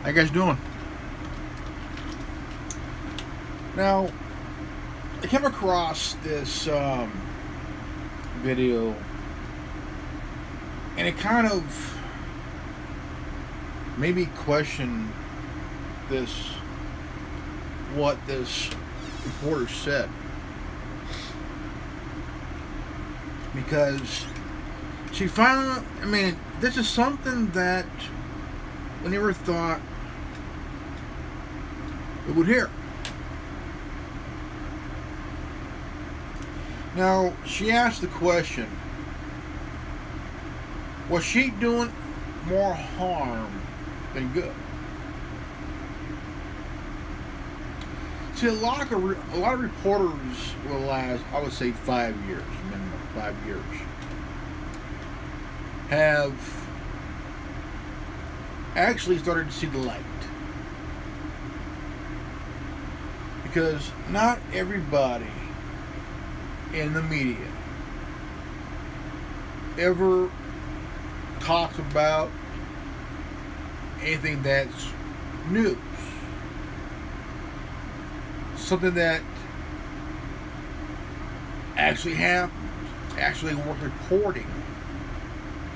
How you guys doing? Now, I came across this video, and it kind of made me question what this reporter said, because she finally, this is something that we never thought we would hear. Now, she asked the question, was she doing more harm than good? See, a lot of reporters will last, I would say, 5 years, minimum 5 years, have actually started to see the light. Because not everybody in the media ever talks about anything that's news. Something that actually happened, actually worth reporting,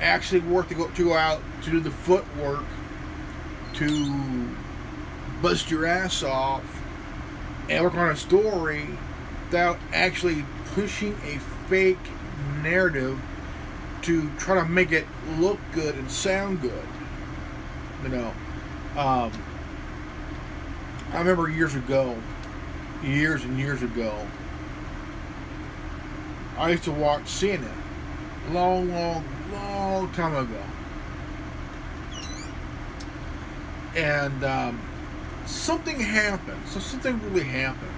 actually worth to go out to do the footwork to bust your ass off and work on a story without actually pushing a fake narrative to try to make it look good and sound good. I remember years and years ago, I used to watch CNN, long time ago, and something happened. So something really happened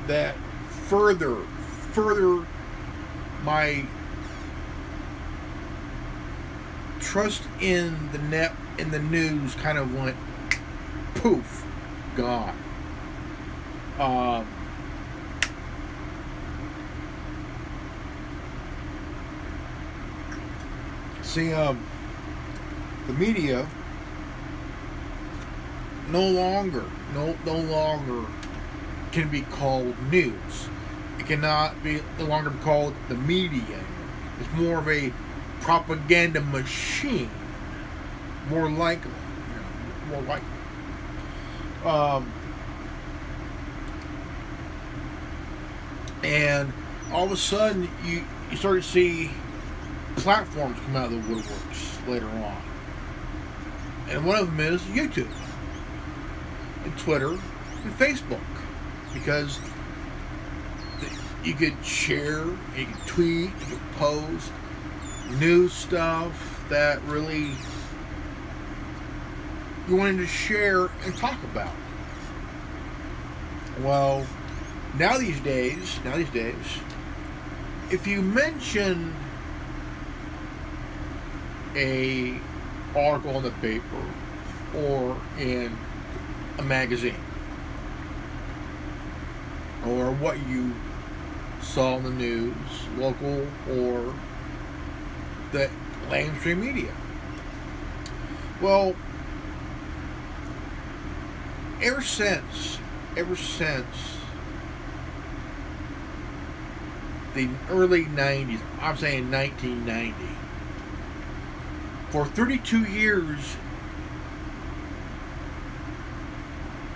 that further my trust in the news kind of went poof, gone. The media no longer can be called news. It cannot be no longer called the media. It's more of a propaganda machine. More likely. And all of a sudden, you start to see platforms come out of the woodworks later on. And one of them is YouTube, and Twitter, and Facebook. Because you could share, you could tweet, you could post news stuff that really you wanted to share and talk about. Well, now these days, if you mention a article in the paper or in a magazine, or what you saw in the news, local or the mainstream media, well, ever since the early 90s, I'm saying 1990, for 32 years,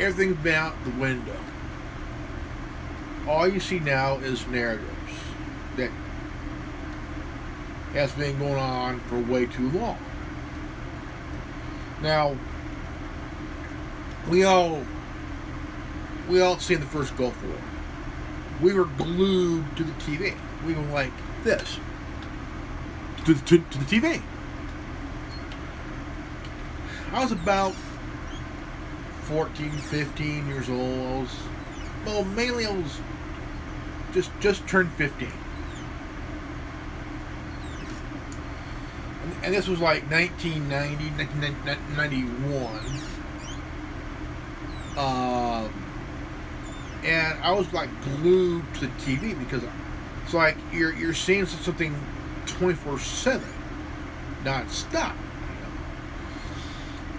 everything's been out the window. All you see now is narratives that has been going on for way too long. Now, we all seen the first Gulf War. We were glued to the TV. We were like this to the TV. I was about 14, 15 years old. I was just turned 15. And this was like 1990, 1991. And I was like glued to the TV because it's like you're seeing something 24/7, not stop.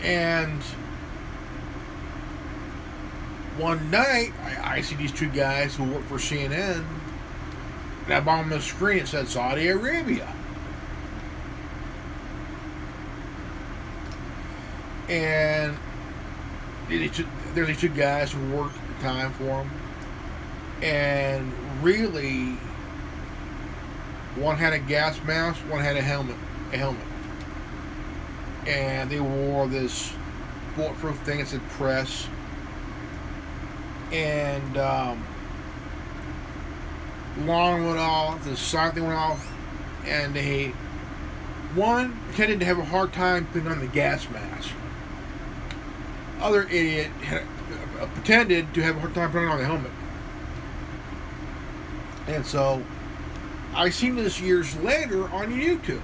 And one night, I see these two guys who work for CNN, and up on the screen it said Saudi Arabia. And there's these two guys who worked at the time for them. And really, one had a gas mask, one had a helmet. And they wore this bulletproof thing that said press. And alarm went off, the siren thing went off, and one pretended to have a hard time putting on the gas mask. Other idiot pretended to have a hard time putting on the helmet. And so, I seen this years later on YouTube.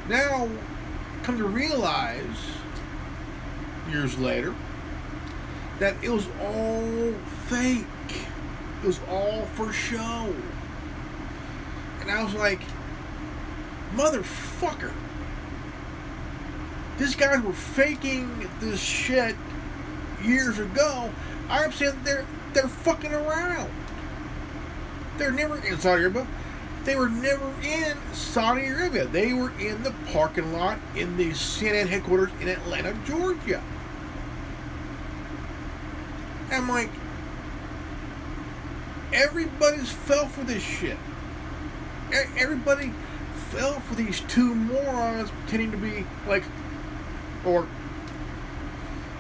Now, come to realize, years later, that it was all fake. It was all for show. And I was like, motherfucker. These guys were faking this shit years ago. I'm saying they're fucking around. They're never in Saudi Arabia. They were never in Saudi Arabia. They were in the parking lot in the CNN headquarters in Atlanta, Georgia. I'm like, everybody's fell for this shit. Everybody fell for these two morons pretending to be like, or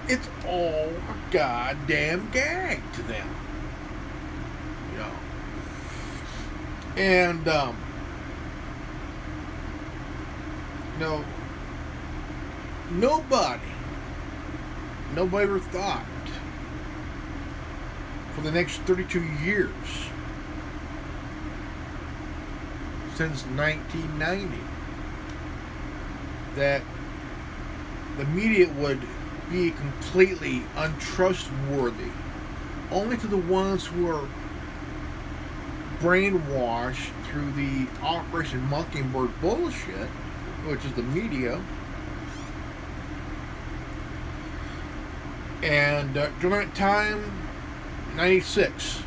it's all a goddamn gag to them. You know. And, nobody ever thought for the next 32 years since 1990 that the media would be completely untrustworthy, only to the ones who are brainwashed through the Operation Mockingbird bullshit, which is the media. And during that time, 96,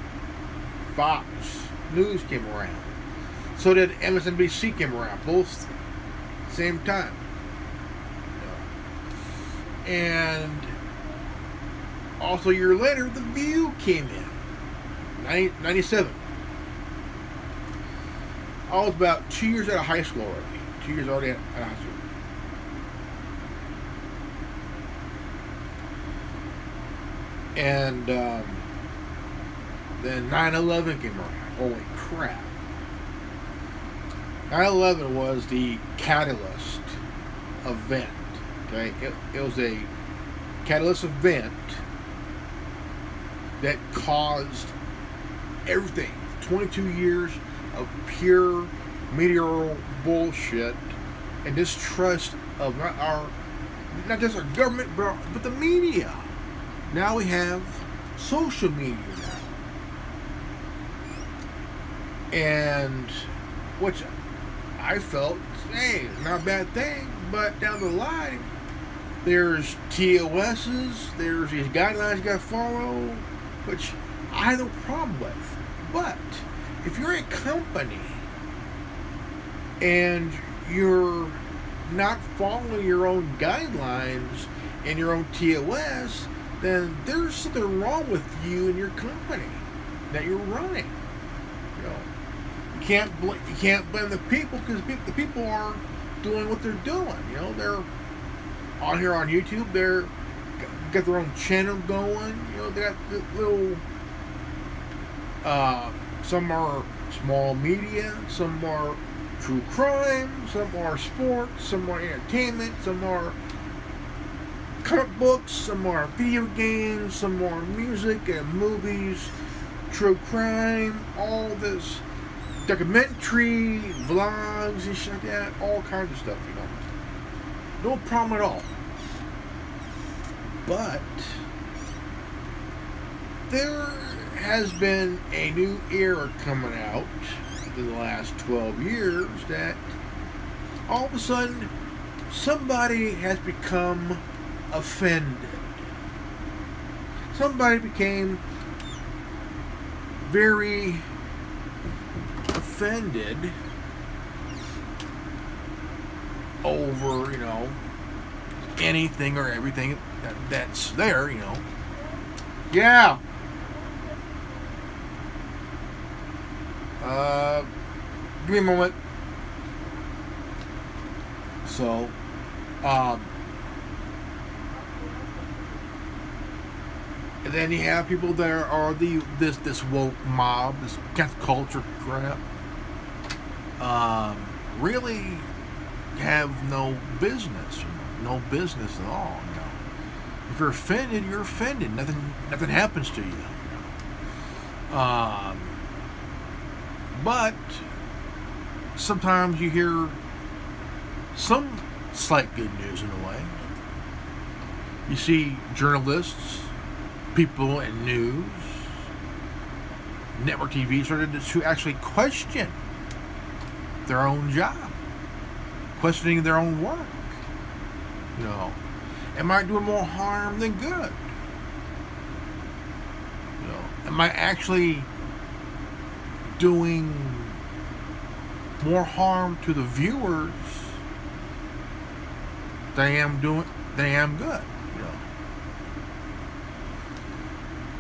Fox News came around. So did MSNBC came around, both same time. And also a year later, The View came in, 97. I was about 2 years out of high school already. 2 years already out of high school. And then 9/11 came around. Holy crap. 9/11 was the catalyst event. Okay? It was a catalyst event that caused everything. 22 years of pure meteoric bullshit and distrust of not just our government, but the media. Now we have social media now. And which I felt, hey, not a bad thing, but down the line, there's TOSs, there's these guidelines you gotta follow, which I have no problem with. But if you're a company and you're not following your own guidelines and your own TOS, then there's something wrong with you and your company that you're running. You know, you can't blame the people, because the people are doing what they're doing. You know, they're on here on YouTube. They're got their own channel going. You know, they got the little. Some are small media, some are true crime, some are sports, some are entertainment, some are comic books, some are video games, some are music and movies, true crime, all this documentary, vlogs and shit like that, all kinds of stuff, you know. No problem at all. But there has been a new era coming out in the last 12 years that all of a sudden somebody has become offended. somebody became very offended over, anything or everything that's there, Yeah. Give me a moment. So, and then you have people that are this woke mob, this cancel culture crap. Really have no business at all. If you're offended, you're offended. Nothing happens to you. But sometimes you hear some slight good news in a way. You see journalists, people in news, network TV started to actually question their own job, questioning their own work. Am I doing more harm than good? Am I actually doing more harm to the viewers than I am good?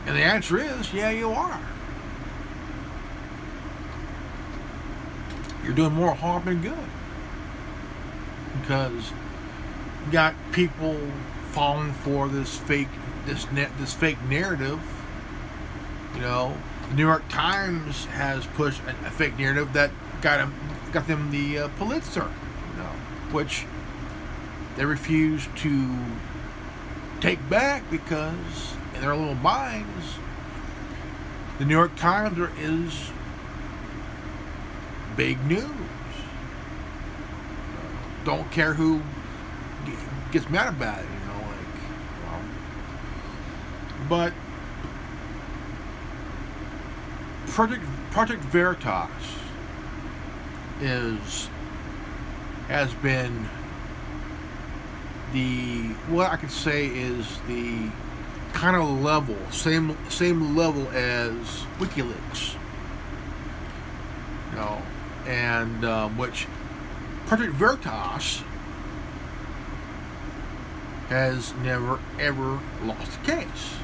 And the answer is, yeah, you are. You're doing more harm than good. Because you got people falling for this fake narrative. The New York Times has pushed a fake narrative that got them the Pulitzer, which they refuse to take back because in their little minds, the New York Times is big news. Don't care who gets mad about it, But Project Veritas has been what I could say is the kind of level, same level as WikiLeaks, and which Project Veritas has never ever lost a case,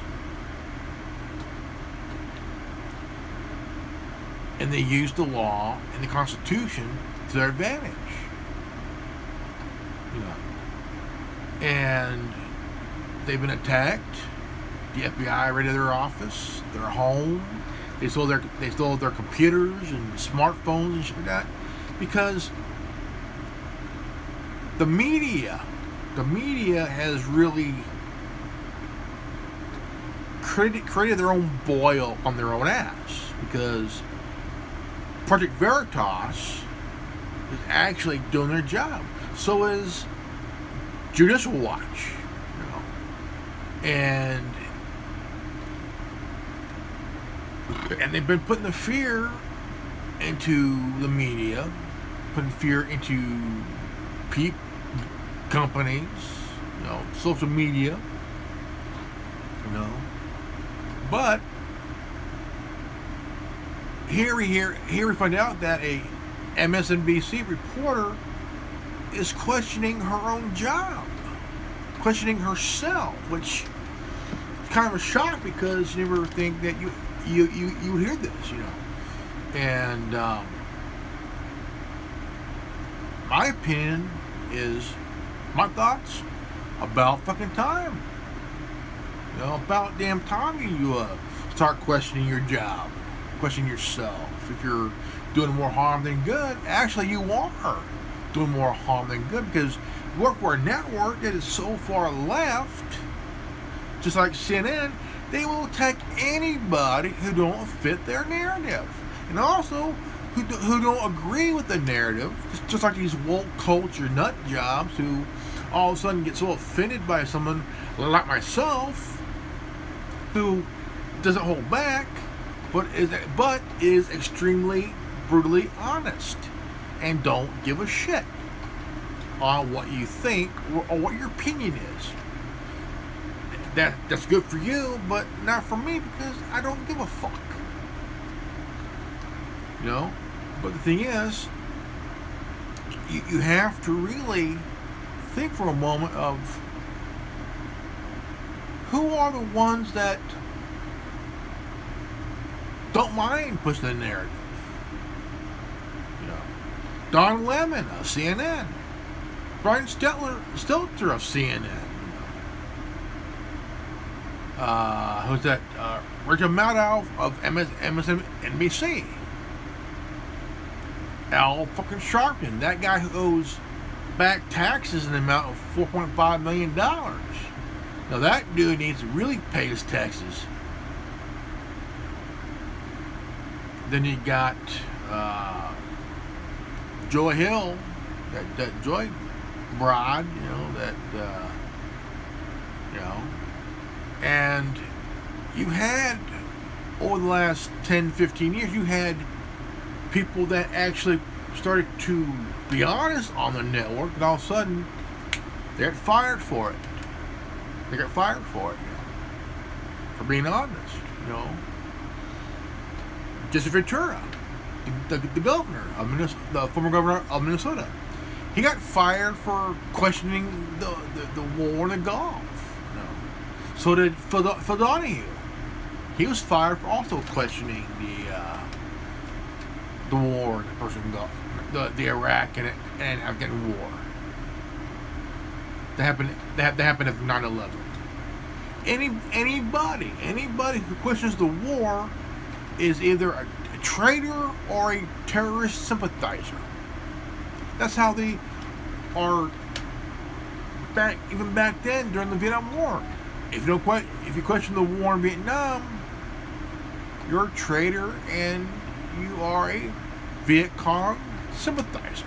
and they use the law and the Constitution to their advantage. And they've been attacked. The FBI raided their office, their home. They stole their computers and smartphones and shit like that, because the media has really created their own boil on their own ass, because Project Veritas is actually doing their job. So is Judicial Watch, and they've been putting the fear into the media, putting fear into companies, social media, But here we find out that a MSNBC reporter is questioning her own job, questioning herself, which is kind of a shock, because you never think that you hear this, And my opinion is, my thoughts, about fucking time. About damn time you start questioning your job, questioning yourself. If you're doing more harm than good, actually you are doing more harm than good, because you work for a network that is so far left, just like CNN. They will attack anybody who don't fit their narrative, and also who don't agree with the narrative. Just like these woke culture nut jobs who all of a sudden get so offended by someone like myself, who doesn't hold back, but is extremely brutally honest, and don't give a shit on what you think or what your opinion is. that's good for you, but not for me because I don't give a fuck. You know? But the thing is, you have to really think for a moment of who are the ones that don't mind pushing the narrative. You know, Don Lemon of CNN, Brian Stelter of CNN. Who's that? Rachel Maddow of MSNBC. Al fucking Sharpton, that guy who owes back taxes in the amount of $4.5 million. Now that dude needs to really pay his taxes. Then you got Joy Hill, that Joy broad, and you had, over the last 10, 15 years, you had people that actually started to be honest on the network, and all of a sudden, they got fired for it. They got fired for it, for being honest, Jesse Ventura, the governor of Minnesota, the former governor of Minnesota, he got fired for questioning the war in the Gulf. So did Phil Donahue. He was fired for also questioning the war in the Persian Gulf, the Iraq and Afghan war. That happened after 9/11. Anybody who questions the war is either a traitor or a terrorist sympathizer. That's how they are even back then during the Vietnam War. If you question the war in Vietnam, you're a traitor and you are a Viet Cong sympathizer.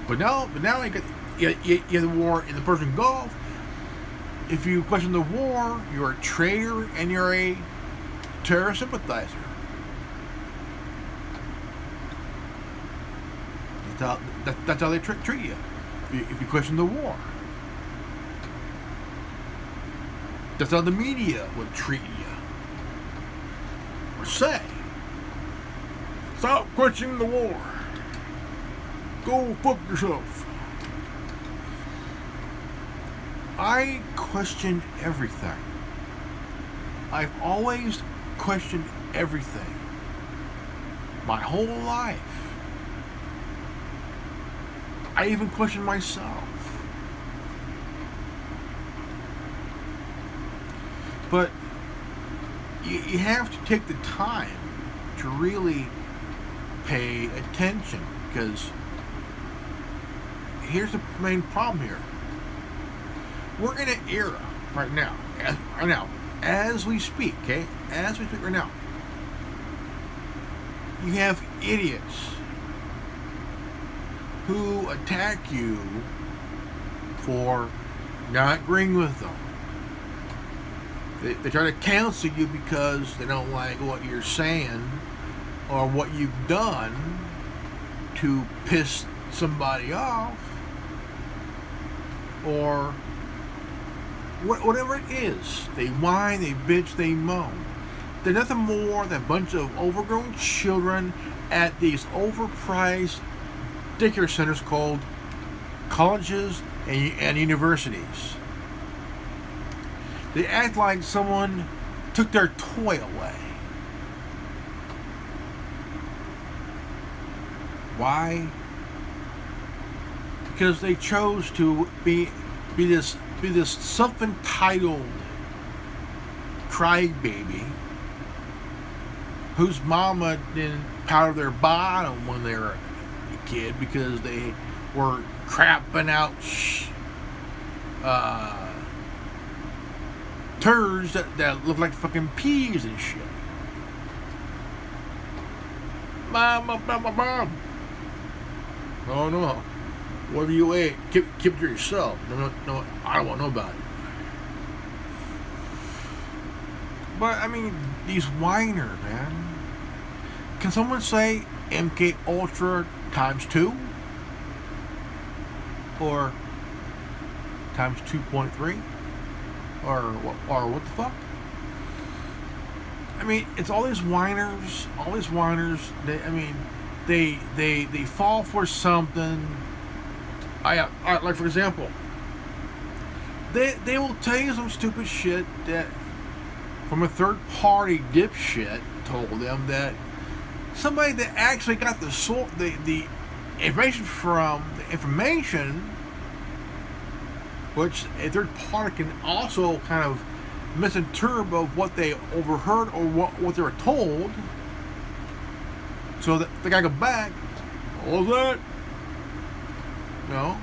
But now you have the war in the Persian Gulf. If you question the war, you're a traitor and you're a terrorist sympathizer. That's how they treat you. If you question the war. That's how the media would treat you. Or say. Stop questioning the war. Go fuck yourself. I question everything. I've always questioned everything. My whole life. I even question myself. But you have to take the time to really pay attention, because here's the main problem here. We're in an era right now, as we speak, okay? As we speak right now. You have idiots who attack you for not agreeing with them. They try to cancel you because they don't like what you're saying or what you've done to piss somebody off, or whatever it is. They whine, they bitch, they moan. They're nothing more than a bunch of overgrown children at these overpriced daycare centers called colleges and universities. They act like someone took their toy away. Why? Because they chose to be this self-entitled crybaby whose mama didn't powder their bottom when they were a kid because they were crapping out turds that look like fucking peas and shit. Mom. No. Whatever you ate, keep it to yourself. No, I don't want to know about it. But, I mean, these whiners, man. Can someone say MK Ultra times 2? Or times 2.3? or what the fuck? I mean, it's all these whiners. They fall for something. I like, for example, they will tell you some stupid shit that from a third party dipshit told them that somebody that actually got the information from the information, which a third party can also kind of misinterpret of what they overheard or what they were told. So that the guy go back, all of that, you know,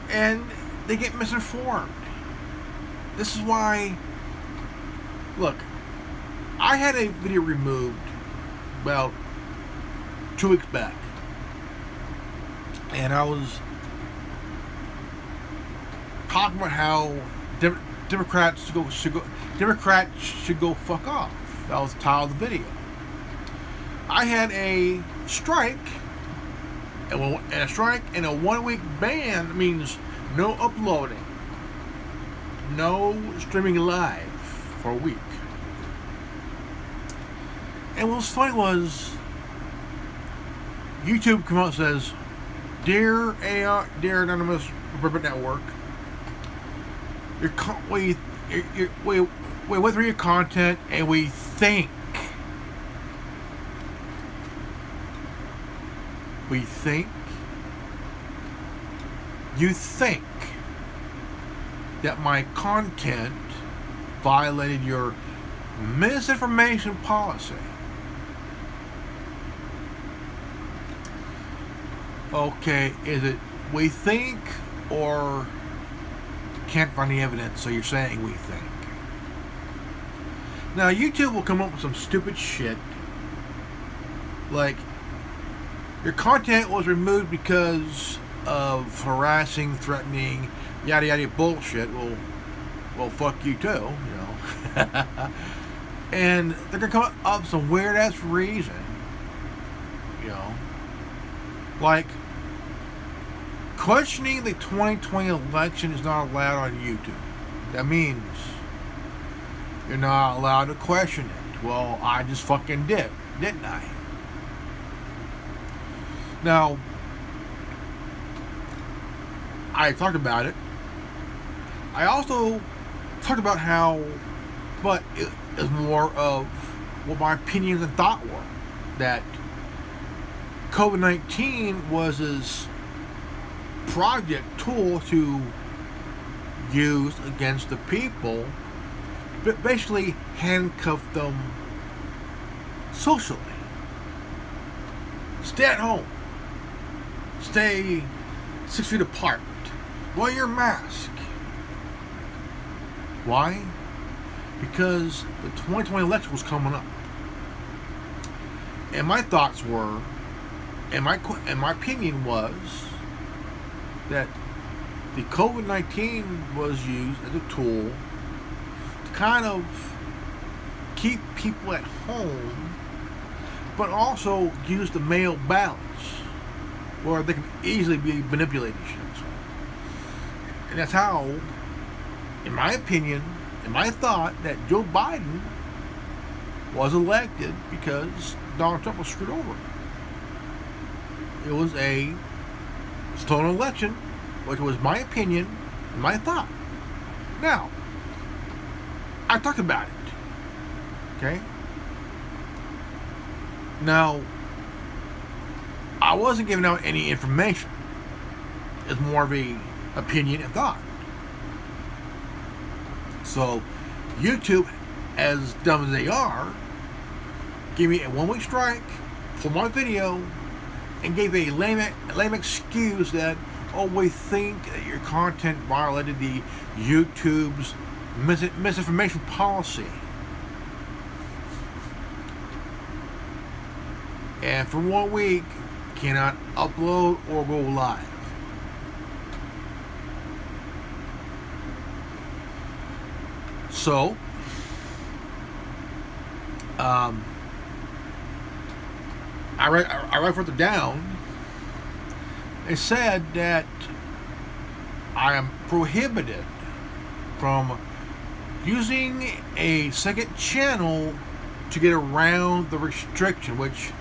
and they get misinformed. This is why, look, I had a video removed about 2 weeks back, and I was talking about how Democrats should go fuck off. That was the title of the video. I had a strike, and a strike and a 1-week ban means no uploading, no streaming live for a week. And what was funny was YouTube come out and says, Dear Anonymous Ribbon Network, we went through your content and we think you think that my content violated your misinformation policy. Okay, is it we think or can't find any evidence, so you're saying we think? Now, YouTube will come up with some stupid shit like your content was removed because of harassing, threatening, yada yada bullshit. Well, fuck you too, you know. And they're gonna come up with some weird ass reason, you know, like questioning the 2020 election is not allowed on YouTube. That means you're not allowed to question it. Well, I just fucking did, didn't I? Now, I talked about it. I also talked about how, but it is more of what my opinions and thought were. That COVID-19 was his project tool to use against the people, but basically handcuff them socially. Stay at home. Stay 6 feet apart. Wear your mask. Why? Because the 2020 election was coming up. And my thoughts were, and my opinion was, that the COVID-19 was used as a tool to kind of keep people at home, but also use the mail ballots, where they can easily be manipulated. And that's how, in my opinion, in my thought, that Joe Biden was elected, because Donald Trump was screwed over. It was a stolen election, which was my opinion, my thought. Now, I talked about it. Okay? Now, I wasn't giving out any information. It's more of a opinion and thought. So, YouTube, as dumb as they are, gave me a 1-week strike, pulled my video, and gave a lame excuse that, oh, we think that your content violated the YouTube's misinformation policy. And for 1 week, cannot upload or go live. So, I read further down. It said that I am prohibited from using a second channel to get around the restriction, which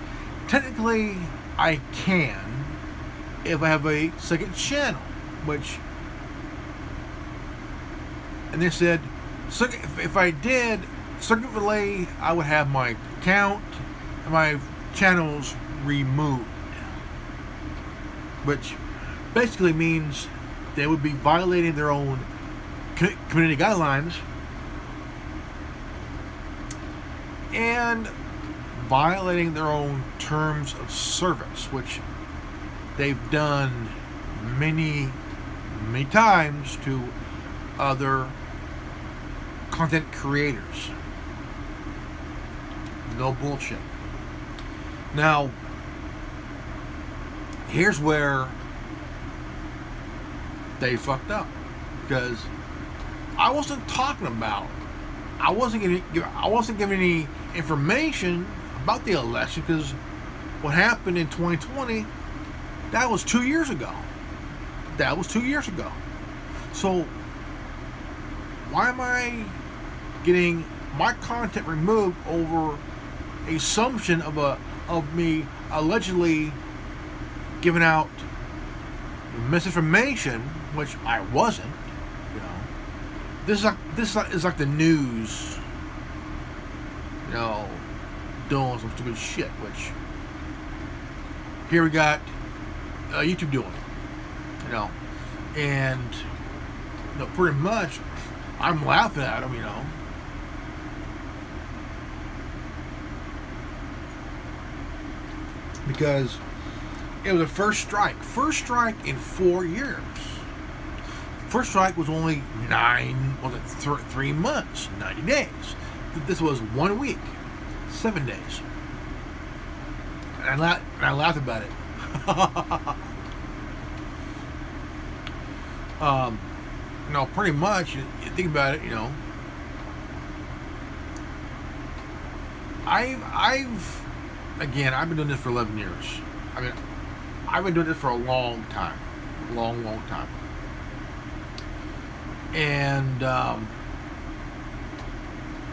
technically I can if I have a second channel, and they said if I did circuit relay, I would have my account and my channels removed, which basically means they would be violating their own community guidelines and violating their own terms of service, which they've done many times to other content creators. No bullshit. Now, here's where they fucked up, because I wasn't giving any information about the election, because what happened in 2020, that was 2 years ago. So why am I getting my content removed over assumption of me allegedly giving out misinformation, which I wasn't? You know, this is like the news, you know, doing some stupid shit. Which here we got YouTube doing it, you know, and you know, pretty much I'm laughing at them, you know. Because it was a first strike in 4 years. First strike was only 3 months, 90 days. This was 1 week, 7 days. And I laughed about it. You know, pretty much, you think about it, you know, I've been doing this for 11 years. I mean, I've been doing this for a long time. Long time. And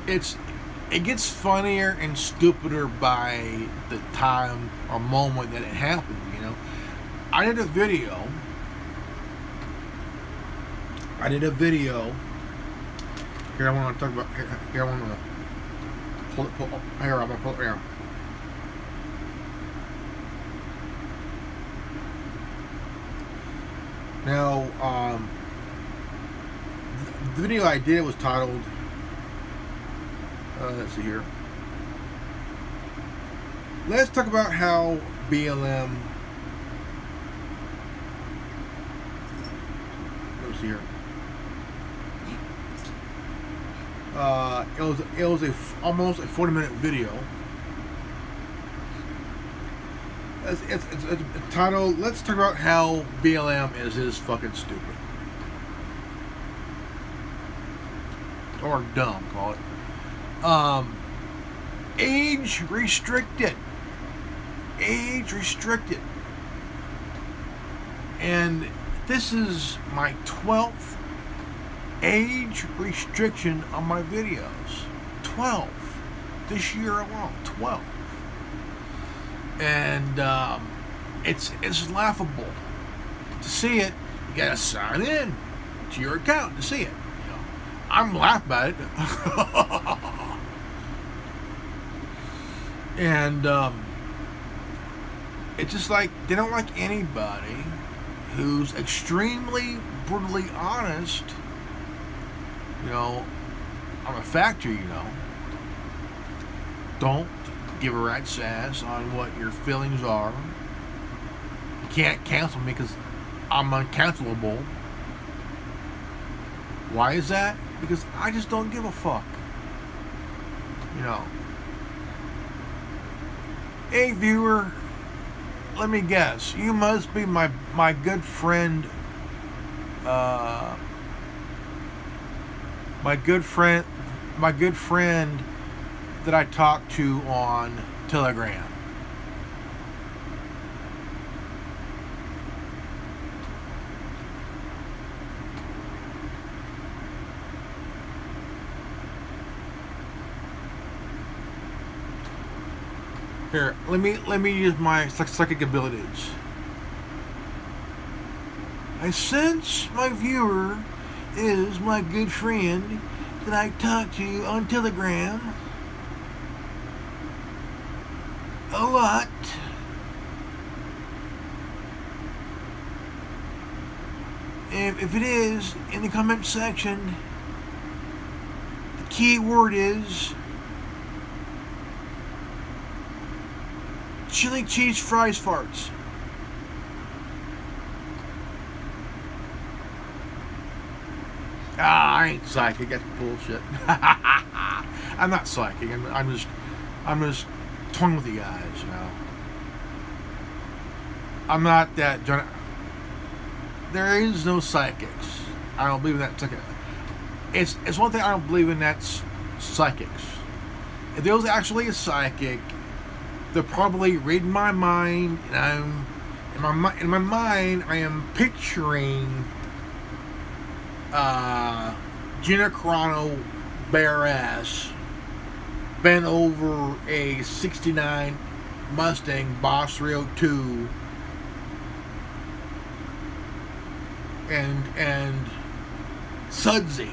it gets funnier and stupider by the time or moment that it happened, you know. I did a video. Here I want to talk about. Here I want to pull it. Here I'm gonna pull it here. Now, the video I did was titled. Let's see here. Let's talk about how BLM. Let's see here. It was almost a 40-minute video. It's titled, let's talk about how BLM is fucking stupid. Or dumb, call it. Age restricted. And this is my 12th age restriction on my videos. 12. This year alone, 12. And it's laughable. To see it, you gotta sign in to your account to see it. You know, I'm laughing about it. And it's just like they don't like anybody who's extremely brutally honest, you know, on a factor, you know. Don't give a rat's ass on what your feelings are. You can't cancel me because I'm uncancelable. Why is that? Because I just don't give a fuck. You know. Hey viewer, let me guess. You must be my good friend. My good friend that I talked to on Telegram. Here, let me use my psychic abilities. I sense my viewer is my good friend that I talk to on Telegram a lot. And if it is, in the comment section, the key word is chili cheese fries farts. I ain't psychic. That's bullshit. I'm not psychic. I'm just toying with you guys. You know, I'm not that. There is no psychics. I don't believe in that. It's one thing I don't believe in. That's psychics. If there was actually a psychic, they're probably reading my mind, and in my mind I am picturing Gina Carano bare ass bent over a '69 Mustang Boss 302 and sudsy.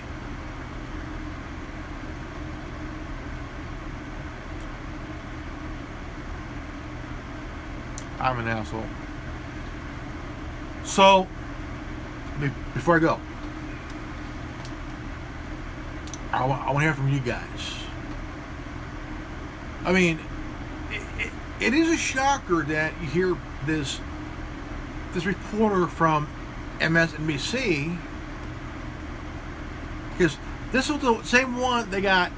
I'm an asshole. So, before I go, I want to hear from you guys. I mean, it is a shocker that you hear this reporter from MSNBC, because this was the same one that got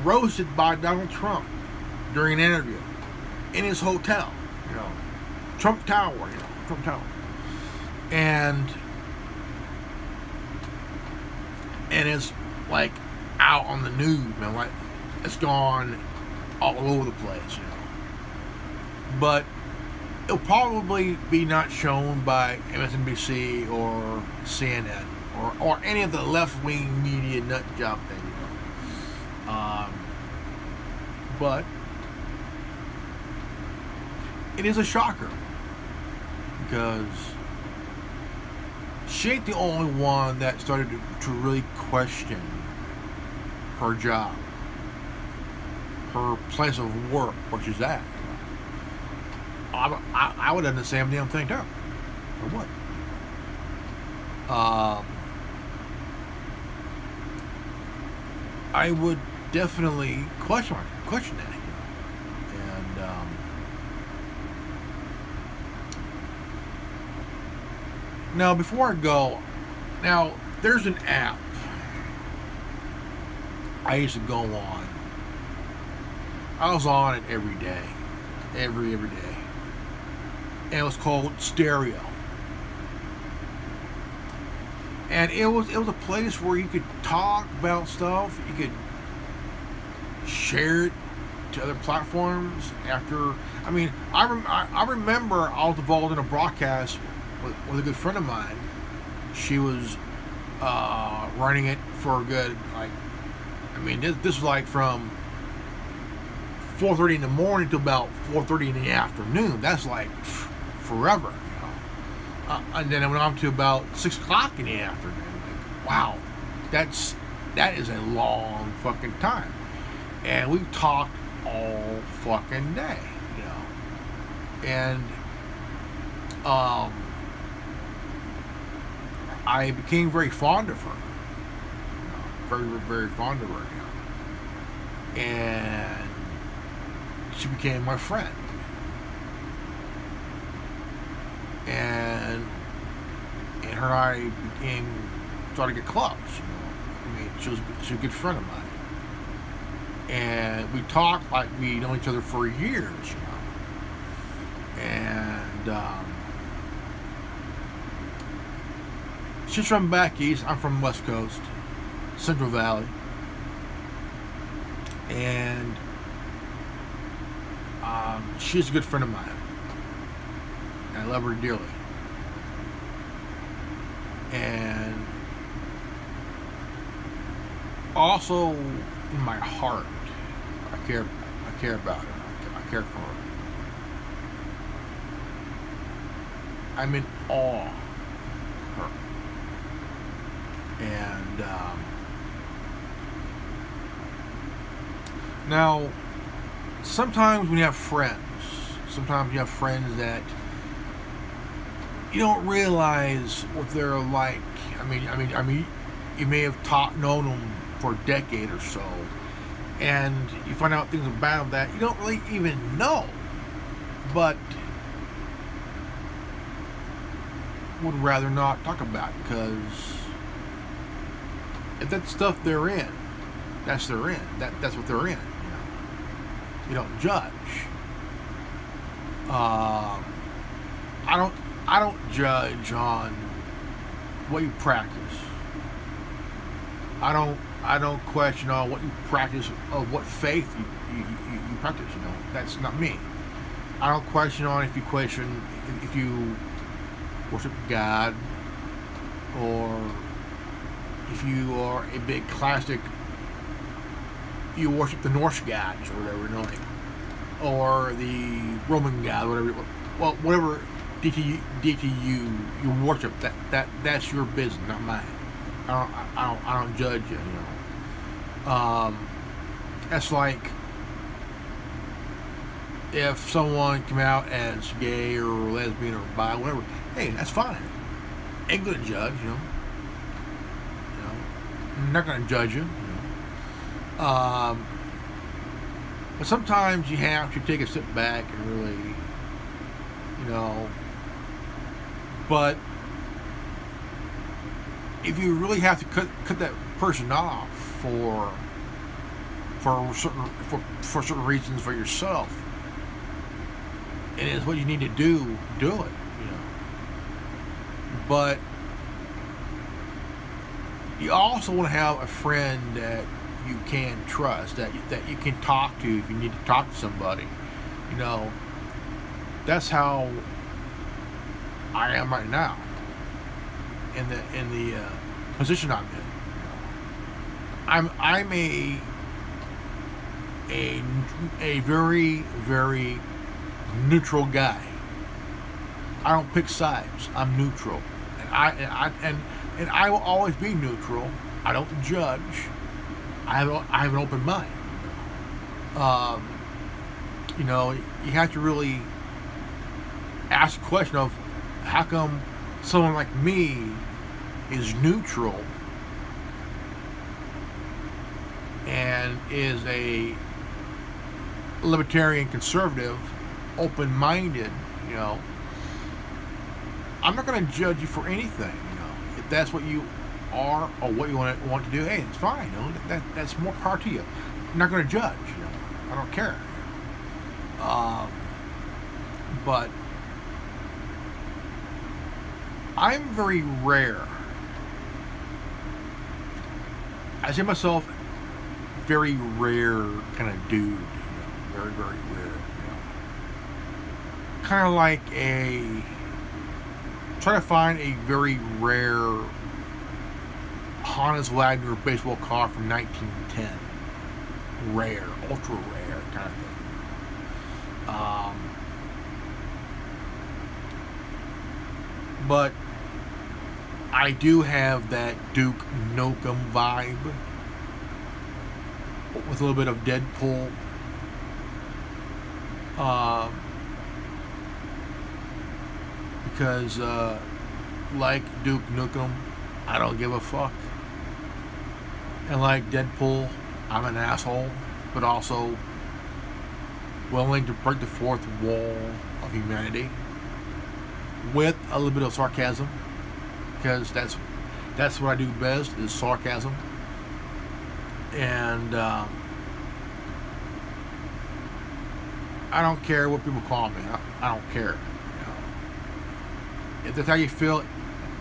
roasted by Donald Trump during an interview in his hotel, you know, Trump Tower, Trump Tower, and it's like out on the news, man, like it's gone all over the place, but it'll probably be not shown by MSNBC or CNN or any of the left-wing media nut job thing, but it is a shocker because she ain't the only one that started to really question her job, her place of work, where she's at. I would have done the same damn thing too. Or what? I would definitely question that. And now, before I go, now there's an app I used to go on. I was on it every day, every day, and it was called Stereo. And it was a place where you could talk about stuff. You could share it to other platforms. After, I mean, I remember I was involved in a broadcast with a good friend of mine. She was running it for a good, like, I mean, this was like from 4:30 in the morning to about 4:30 in the afternoon. That's like forever. And then it went on to about 6 o'clock in the afternoon. Like, wow, that is a long fucking time. And we talked all fucking day, And I became very fond of her. Very, very fond of her. And she became my friend. And her and I started to get close. I mean, she was a good friend of mine, and we talked like we know each other for years. And she's from back east. I'm from West Coast, Central Valley, and she's a good friend of mine. I love her dearly. And also in my heart, I care about her. I care for her. I'm in awe of her. And now, sometimes when you have friends, that you don't realize what they're like. I mean, you may have known them for a decade or so, and you find out things about them that you don't really even know, but would rather not talk about, because if that's stuff they're in, that's what they're in. You don't judge. I don't judge on what you practice. I don't question on what you practice, of what faith you practice. That's not me. I don't question on if you worship God, or if you are a big classic, you worship the Norse gods or whatever, or the Roman god, whatever deity you worship. That's your business, not mine. I don't judge you. That's like if someone come out as gay or lesbian or bi, whatever. Hey, that's fine. Ain't gonna judge, I'm not gonna judge you. But sometimes you have to take a step back and really, but if you really have to cut that person off for certain reasons for yourself, and it's what you need to do it. But you also want to have a friend that you can trust, that you can talk to if you need to talk to somebody. That's how I am right now in the position I'm in. I'm a very, very neutral guy. I don't pick sides. I'm neutral, and I will always be neutral. I don't judge. I have an open mind. You have to really ask the question of how come someone like me is neutral and is a libertarian conservative, open-minded. I'm not going to judge you for anything. If that's what you are or what you want to do, hey, it's fine. That's more power to you. I'm not going to judge. I don't care. But I'm very rare. I say myself, very rare kind of dude. Very, very rare. Kind of like try to find a very rare Honda's Wagner baseball car from 1910. Rare, ultra rare kind of thing. But I do have that Duke Nukem vibe with a little bit of Deadpool. Because like Duke Nukem, I don't give a fuck. And like Deadpool, I'm an asshole, but also willing to break the fourth wall of humanity with a little bit of sarcasm, because that's what I do best, is sarcasm. And I don't care what people call me. I don't care. If that's how you feel,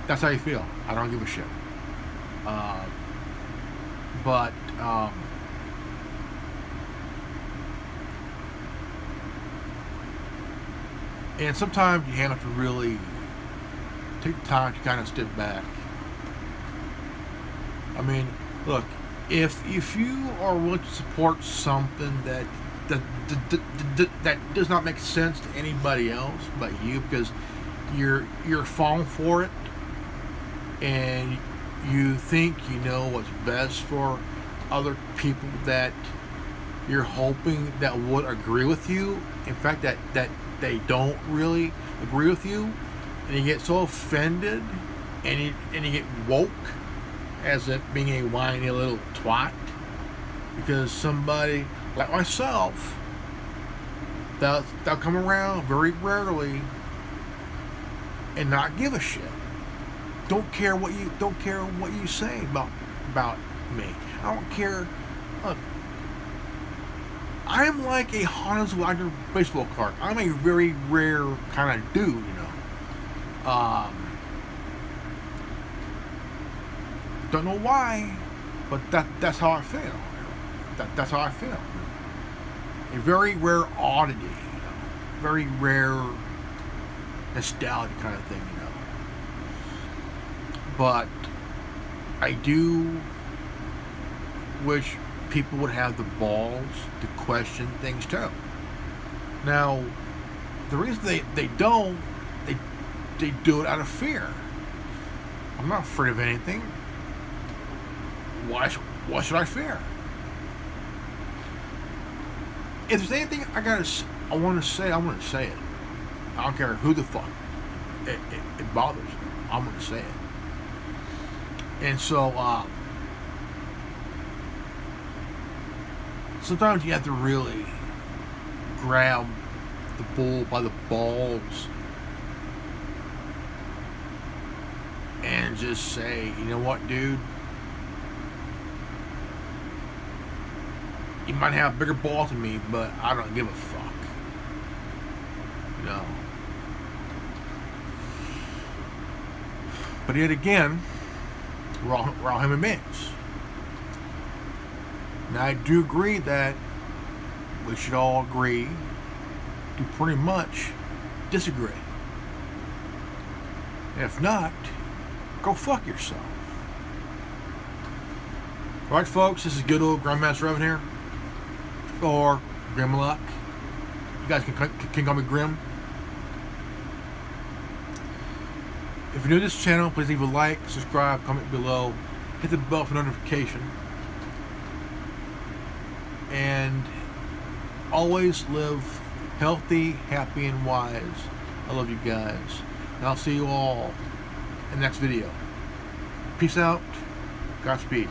that's how you feel. I don't give a shit. But and sometimes you have to really take time to kind of step back. I mean, look, if you are willing to support something that does not make sense to anybody else but you, because you're falling for it, and you think you know what's best for other people that you're hoping that would agree with you. In fact, that they don't really agree with you, and you get so offended, and you get woke as it being a whiny little twat because somebody like myself they'll come around very rarely and not give a shit. Don't care what you say about me. I don't care. Look, I'm like a Honda's Wagner baseball card. I'm a very rare kind of dude, Don't know why, but that's how I feel. That's how I feel. A very rare oddity, very rare nostalgia kind of thing, But I do wish people would have the balls to question things too. Now, the reason they don't, they do it out of fear. I'm not afraid of anything. Why should I fear? If there's anything I want to say, I'm going to say it. I don't care who the fuck it bothers. I'm going to say it. And so, sometimes you have to really grab the bull by the balls and just say, you know what, dude? You might have bigger balls than me, but I don't give a fuck. But yet again, we're all human beings. Now, I do agree that we should all agree to pretty much disagree. And if not, go fuck yourself. Alright, folks, this is good old Grandmaster Revan here. Or Grimlock. You guys can call me Grim. If you're new to this channel, please leave a like, subscribe, comment below, hit the bell for notification. And always live healthy, happy, and wise. I love you guys. And I'll see you all in the next video. Peace out. Godspeed.